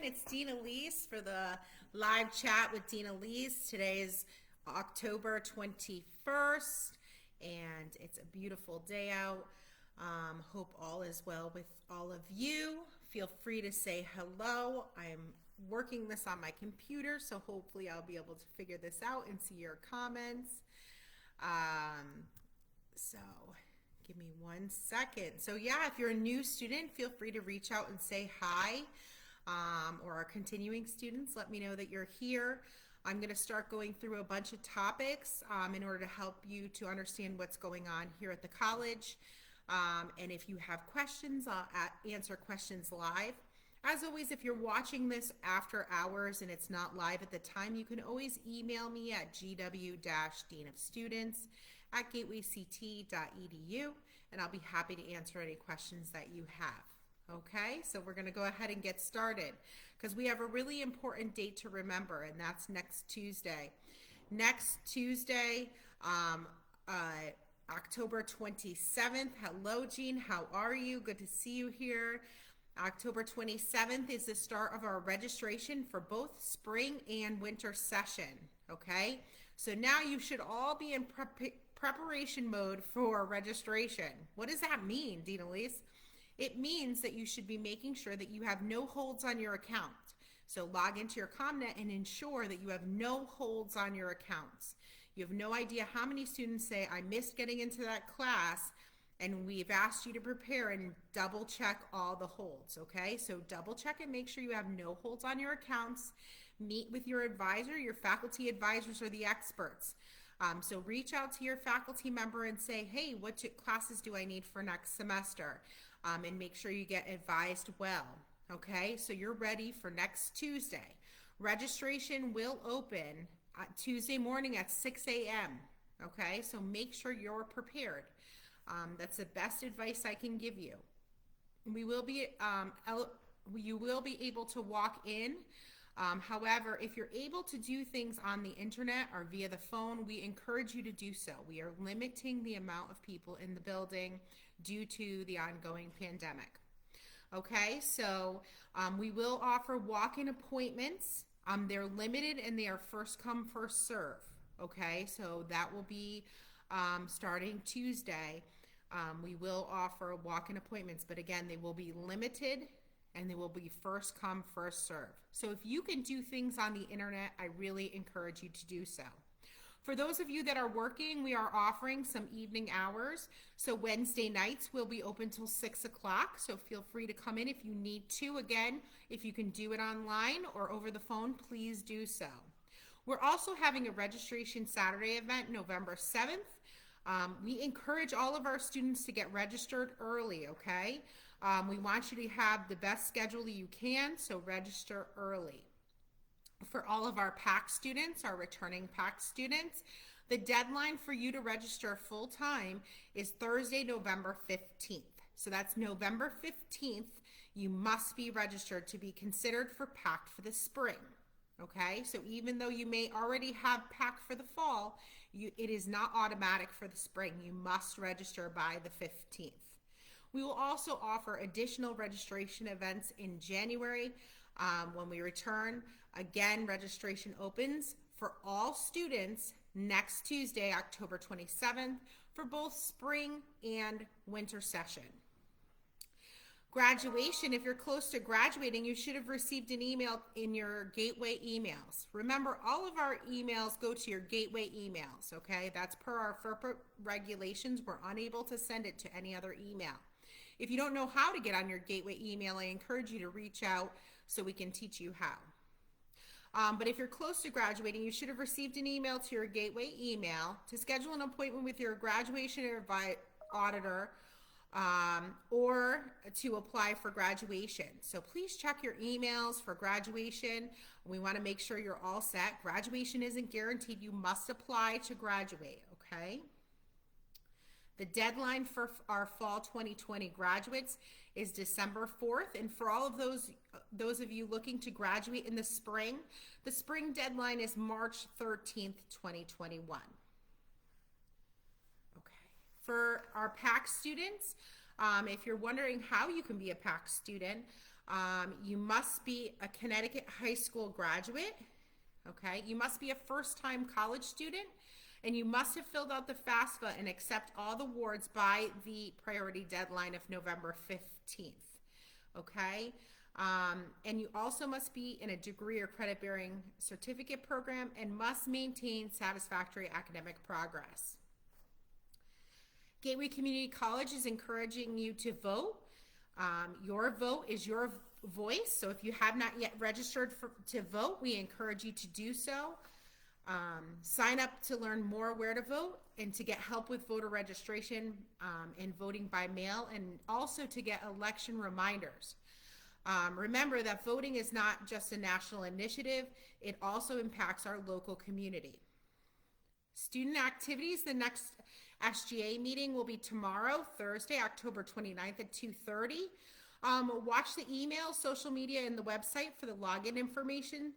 It's Dean Alese for the live chat with Dean Alese. Today is October 21st, and it's a beautiful day out. Hope all is well with all of you. Feel free to say hello. I'm working this on my computer, so hopefully I'll be able to figure this out and see your comments. So give me 1 second. So yeah, if you're a new student, feel free to reach out and say hi. Or our continuing students, let me know that you're here. I'm going to start going through a bunch of topics in order to help you to understand what's going on here at the college. And if you have questions, I'll answer questions live. As always, if you're watching this after hours and it's not live at the time, you can always email me at gw-deanofstudents@gatewayct.edu, and I'll be happy to answer any questions that you have. Okay, so we're going to go ahead and get started because we have a really important date to remember, and that's next Tuesday. Next Tuesday, October 27th. Hello, Jean. How are you? Good to see you here. October 27th is the start of our registration for both spring and winter session. Okay, so now you should all be in preparation mode for registration. What does that mean, Dean Alese? It means that you should be making sure that you have no holds on your account. So log into your ComNet and ensure that you have no holds on your accounts. You have no idea how many students say, I missed getting into that class, and we've asked you to prepare and double check all the holds, okay? So double check and make sure you have no holds on your accounts. Meet with your advisor. Your faculty advisors are the experts. So reach out to your faculty member and say, hey, what classes do I need for next semester? And make sure you get advised well, okay? So you're ready for next Tuesday. Registration will open Tuesday morning at 6 a.m., okay? So make sure you're prepared. That's the best advice I can give you. You will be able to walk in. However, if you're able to do things on the internet or via the phone, we encourage you to do so. We are limiting the amount of people in the building due to the ongoing pandemic. Okay, so we will offer walk-in appointments. They're limited and they are first come, first serve. Okay, so that will be starting Tuesday. We will offer walk-in appointments, but again, they will be limited and they will be first come, first serve. So if you can do things on the internet, I really encourage you to do so. For those of you that are working, we are offering some evening hours. So Wednesday nights will be open till 6 o'clock. So feel free to come in if you need to. Again, if you can do it online or over the phone, please do so. We're also having a registration Saturday event, November 7th. We encourage all of our students to get registered early, okay? We want you to have the best schedule you can, so register early. For all of our PAC students, our returning PAC students, the deadline for you to register full-time is Thursday, November 15th. So that's November 15th. You must be registered to be considered for PAC for the spring. Okay, so even though you may already have PAC for the fall, it is not automatic for the spring. You must register by the 15th. We will also offer additional registration events in January when we return. Again, registration opens for all students next Tuesday, October 27th, for both spring and winter session. Graduation, if you're close to graduating, you should have received an email in your Gateway emails. Remember, all of our emails go to your Gateway emails, okay? That's per our FERPA regulations. We're unable to send it to any other email. If you don't know how to get on your Gateway email, I encourage you to reach out so we can teach you how. But if you're close to graduating, you should have received an email to your Gateway email to schedule an appointment with your graduation auditor or to apply for graduation. So please check your emails for graduation. We want to make sure you're all set. Graduation isn't guaranteed. You must apply to graduate, okay? The deadline for our fall 2020 graduates is December 4th. And for all of those of you looking to graduate in the spring deadline is March 13th, 2021. Okay. For our PAC students, if you're wondering how you can be a PAC student, You must be a Connecticut high school graduate. Okay, you must be a first-time college student, and you must have filled out the FAFSA and accept all the awards by the priority deadline of November 15th. Okay, and you also must be in a degree or credit-bearing certificate program and must maintain satisfactory academic progress. Gateway Community College is encouraging you to vote. Your vote is your voice, so if you have not yet registered to vote, we encourage you to do so. Sign up to learn more where to vote and to get help with voter registration and voting by mail, and also to get election reminders. Remember that voting is not just a national initiative, it also impacts our local community. Student activities, the next SGA meeting will be tomorrow, Thursday, October 29th at 2:30. Watch the email, social media, and the website for the login information.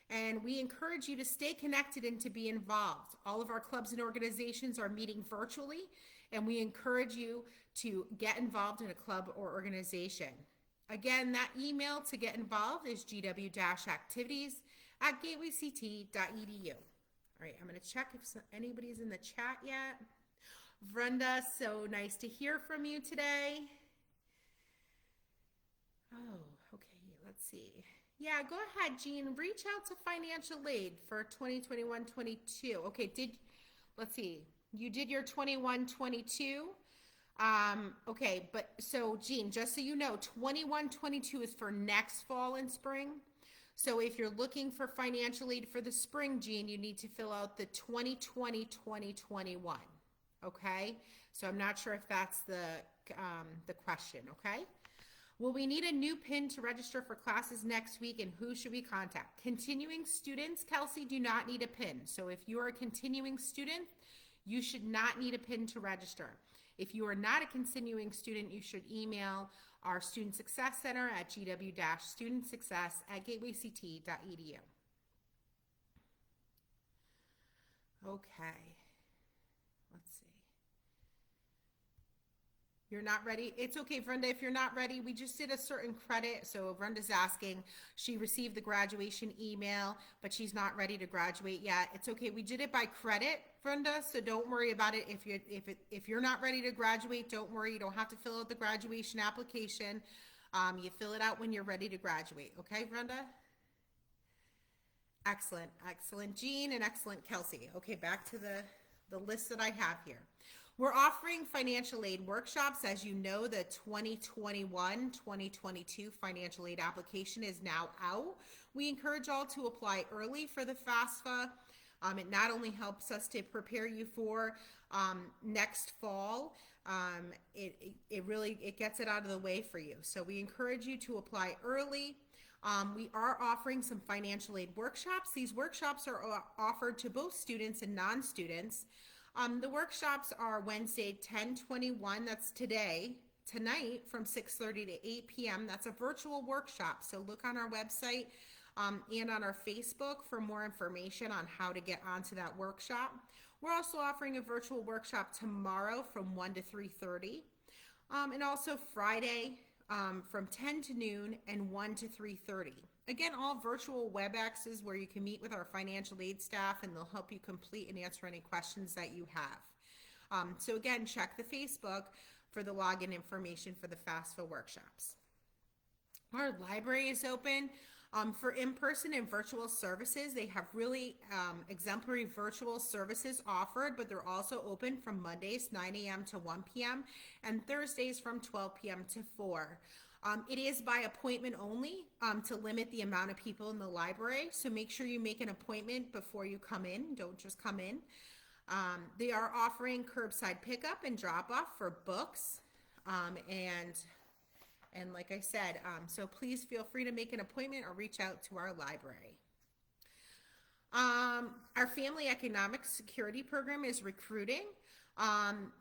And we encourage you to stay connected and to be involved. All of our clubs and organizations are meeting virtually, and we encourage you to get involved in a club or organization. Again, that email to get involved is gw-activities@gatewayct.edu. All right, I'm going to check if anybody's in the chat yet. Brenda, so nice to hear from you today. Oh, okay, let's see. Yeah, go ahead, Jean. Reach out to financial aid for 2021-22. Okay, let's see. You did your 21-22. Okay, but so Jean, just so you know, 21-22 is for next fall and spring. So if you're looking for financial aid for the spring, Jean, you need to fill out the 2020-2021. Okay, so I'm not sure if that's the question. Okay. Will we need a new PIN to register for classes next week, and who should we contact? Continuing students, Kelsey, do not need a PIN. So if you are a continuing student, you should not need a PIN to register. If you are not a continuing student, you should email our Student Success Center at gw-studentsuccess@gatewayct.edu. Okay. Let's see. You're not ready? It's okay, Brenda, if you're not ready. We just did a certain credit. So Brenda's asking, she received the graduation email, but she's not ready to graduate yet. It's okay. We did it by credit, Brenda, so don't worry about it. If you're not ready to graduate, don't worry. You don't have to fill out the graduation application. You fill it out when you're ready to graduate. Okay, Brenda? Excellent. Excellent, Jean, and excellent, Kelsey. Okay, back to the list that I have here. We're offering financial aid workshops. As you know, the 2021-2022 financial aid application is now out. We encourage all to apply early for the FAFSA. It not only helps us to prepare you for next fall, it really gets it out of the way for you. So we encourage you to apply early. We are offering some financial aid workshops. These workshops are offered to both students and non-students. The workshops are Wednesday, 10/21, that's tonight from 6:30 to 8 p.m. That's a virtual workshop, so look on our website and on our Facebook for more information on how to get onto that workshop. We're also offering a virtual workshop tomorrow from 1 to 3:30, and also Friday from 10 to noon and 1 to 3:30. Again, all virtual WebExes where you can meet with our financial aid staff, and they'll help you complete and answer any questions that you have. So again, check the Facebook for the login information for the FAFSA workshops. Our library is open for in-person and virtual services. They have really exemplary virtual services offered, but they're also open from Mondays 9 a.m. to 1 p.m. and Thursdays from 12 p.m. to 4. It is by appointment only to limit the amount of people in the library. So make sure you make an appointment before you come in. Don't just come in. They are offering curbside pickup and drop off for books. And like I said, so please feel free to make an appointment or reach out to our library. Our Family Economic Security Program is recruiting.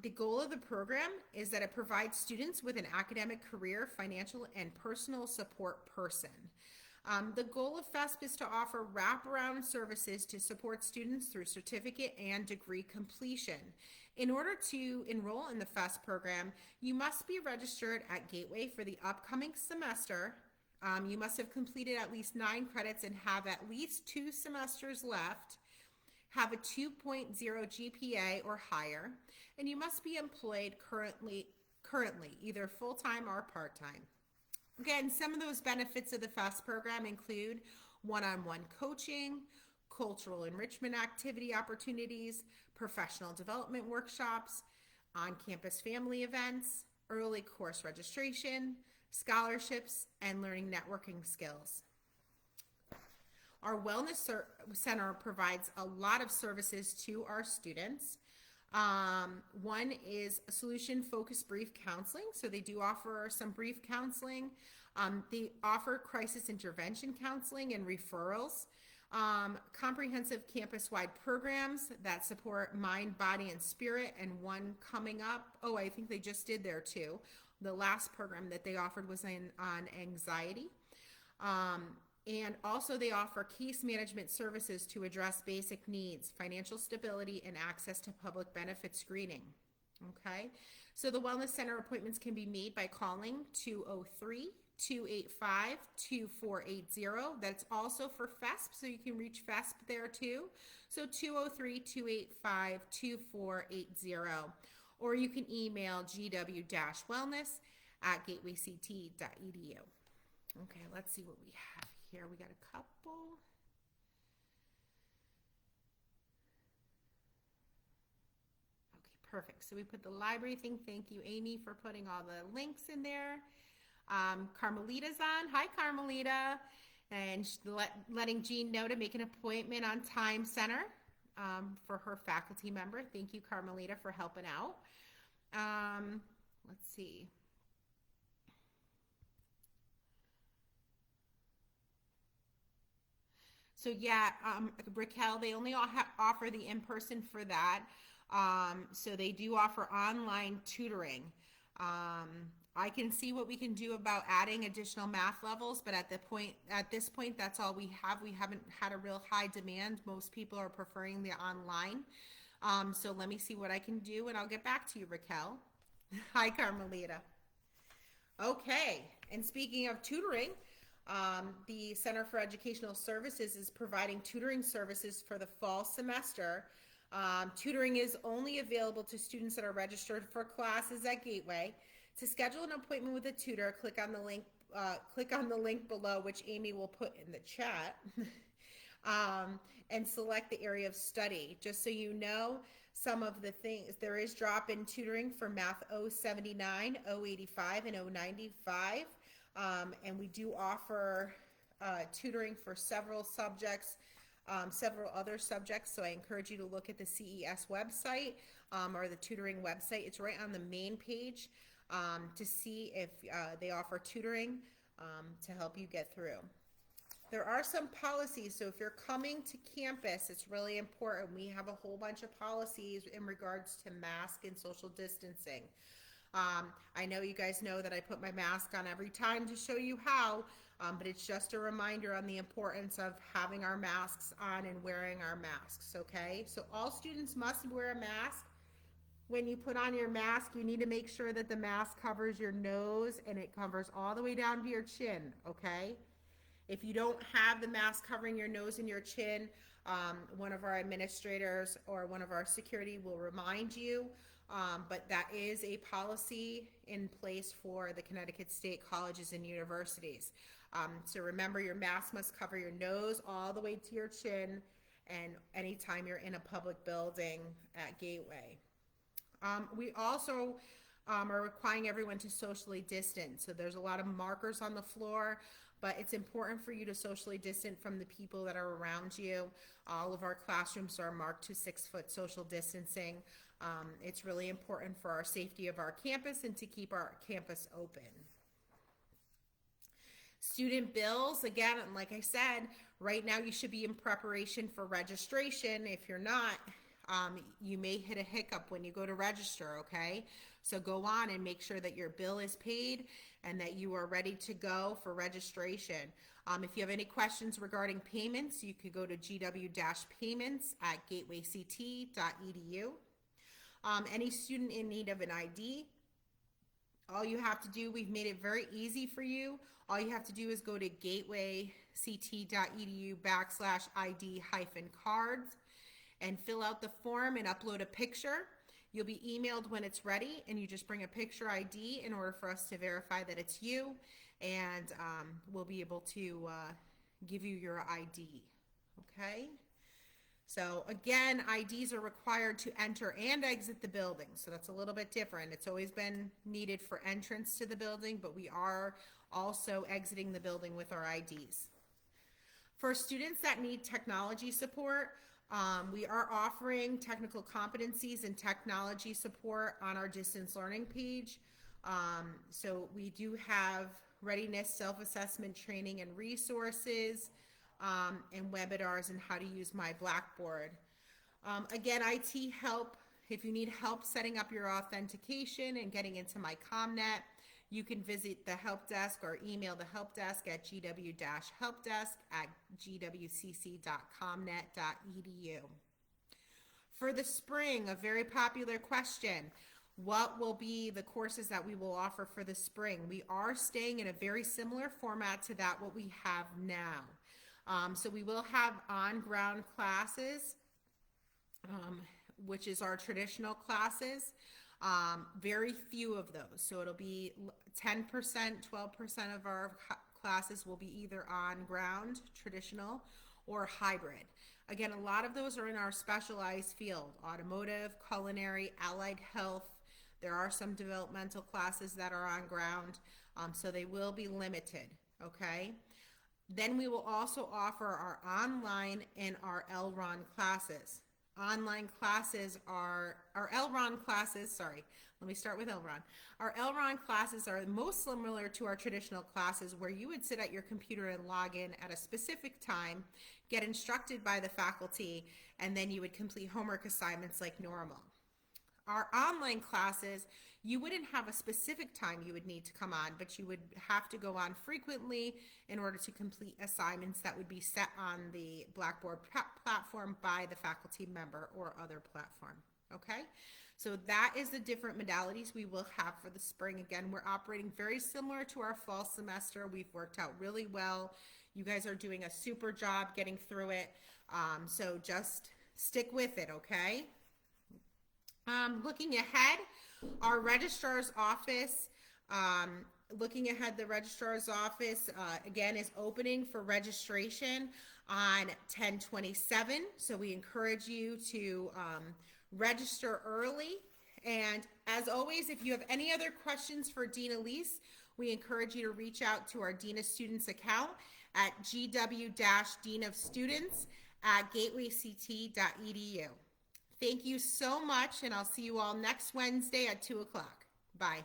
The goal of the program is that it provides students with an academic, career, financial, and personal support person. The goal of FESP is to offer wraparound services to support students through certificate and degree completion. In order to enroll in the FESP program, you must be registered at Gateway for the upcoming semester You must have completed at least 9 credits and have at least 2 semesters left, have a 2.0 GPA or higher, and you must be employed currently either full-time or part-time. Again, some of those benefits of the FAST program include one-on-one coaching, cultural enrichment activity opportunities, professional development workshops, on-campus family events, early course registration, scholarships, and learning networking skills. Our Wellness Center provides a lot of services to our students. One is solution-focused brief counseling. So they do offer some brief counseling. They offer crisis intervention counseling and referrals. Comprehensive campus-wide programs that support mind, body, and spirit, and one coming up. Oh, I think they just did there too. The last program that they offered was on anxiety. And also they offer case management services to address basic needs, financial stability, and access to public benefit screening. Okay, so the Wellness Center appointments can be made by calling 203-285-2480. That's also for FESP, so you can reach FESP there too. So 203-285-2480. Or you can email gw-wellness@gatewayct.edu. Okay, let's see what we have here. We got a couple. Okay, perfect. So we put the library thing. Thank you, Amy, for putting all the links in there. Carmelita's on. Hi, Carmelita. And letting Jean know to make an appointment on Time Center for her faculty member. Thank you, Carmelita, for helping out. Let's see. So yeah, Raquel, they only offer the in-person for that. So they do offer online tutoring. I can see what we can do about adding additional math levels, but at this point, that's all we have. We haven't had a real high demand. Most people are preferring the online. So let me see what I can do, and I'll get back to you, Raquel. Hi, Carmelita. Okay, and speaking of tutoring, the Center for Educational Services is providing tutoring services for the fall semester. Tutoring is only available to students that are registered for classes at Gateway. To schedule an appointment with a tutor, click on the link below, which Amy will put in the chat, and select the area of study. Just so you know, some of the things, there is drop-in tutoring for Math 079, 085, and 095. And we do offer tutoring for several subjects, several other subjects. So I encourage you to look at the CES website or the tutoring website. It's right on the main page to see if they offer tutoring to help you get through. There are some policies, so if you're coming to campus, it's really important. We have a whole bunch of policies in regards to mask and social distancing. I know you guys know that I put my mask on every time to show you how, but it's just a reminder on the importance of having our masks on and wearing our masks, okay? So all students must wear a mask. When you put on your mask, you need to make sure that the mask covers your nose and it covers all the way down to your chin, okay? If you don't have the mask covering your nose and your chin, one of our administrators or one of our security will remind you, but that is a policy in place for the Connecticut State colleges and universities. So remember, your mask must cover your nose all the way to your chin, and anytime you're in a public building at Gateway. We also are requiring everyone to socially distance. So there's a lot of markers on the floor, but it's important for you to socially distance from the people that are around you. All of our classrooms are marked to 6-foot social distancing. It's really important for our safety of our campus and to keep our campus open. Student bills, again, like I said, right now you should be in preparation for registration. If you're not, you may hit a hiccup when you go to register, okay? So go on and make sure that your bill is paid and that you are ready to go for registration. If you have any questions regarding payments, you could go to gw-payments@gatewayct.edu. Any student in need of an ID All you have to do, we've made it very easy for you. All you have to do is go to gatewayct.edu/ID-cards and fill out the form and upload a picture. You'll be emailed when it's ready, and you just bring a picture ID in order for us to verify that it's you, and we'll be able to give you your ID. Okay? So again, IDs are required to enter and exit the building. So that's a little bit different. It's always been needed for entrance to the building, but we are also exiting the building with our IDs. For students that need technology support, we are offering technical competencies and technology support on our distance learning page. So we do have readiness, self-assessment training and resources, and webinars and how to use My Blackboard. Again, IT help. If you need help setting up your authentication and getting into My ComNet, you can visit the help desk or email the help desk at gw-helpdesk@gwcc.comnet.edu. For the spring, a very popular question: what will be the courses that we will offer for the spring? We are staying in a very similar format to what we have now. So we will have on-ground classes, which is our traditional classes. Very few of those. So it'll be 10%, 12% of our classes will be either on ground, traditional, or hybrid. Again, a lot of those are in our specialized field: automotive, culinary, allied health. There are some developmental classes that are on ground, so they will be limited, okay? Then we will also offer our online and our LRON classes. Online classes are, our LRON classes, let me start with LRON. Our LRON classes are most similar to our traditional classes, where you would sit at your computer and log in at a specific time, get instructed by the faculty, and then you would complete homework assignments like normal. Our online classes, you wouldn't have a specific time you would need to come on, but you would have to go on frequently in order to complete assignments that would be set on the Blackboard platform by the faculty member or other platform, okay? So that is the different modalities we will have for the spring. Again, we're operating very similar to our fall semester. We've worked out really well. You guys are doing a super job getting through it, so just stick with it, okay? Looking ahead, our registrar's office, the registrar's office, again, is opening for registration on 10/27. So we encourage you to register early. And as always, if you have any other questions for Dean Alese, we encourage you to reach out to our Dean of Students account at gw-deanofstudents@gatewayct.edu. Thank you so much, and I'll see you all next Wednesday at 2 o'clock. Bye.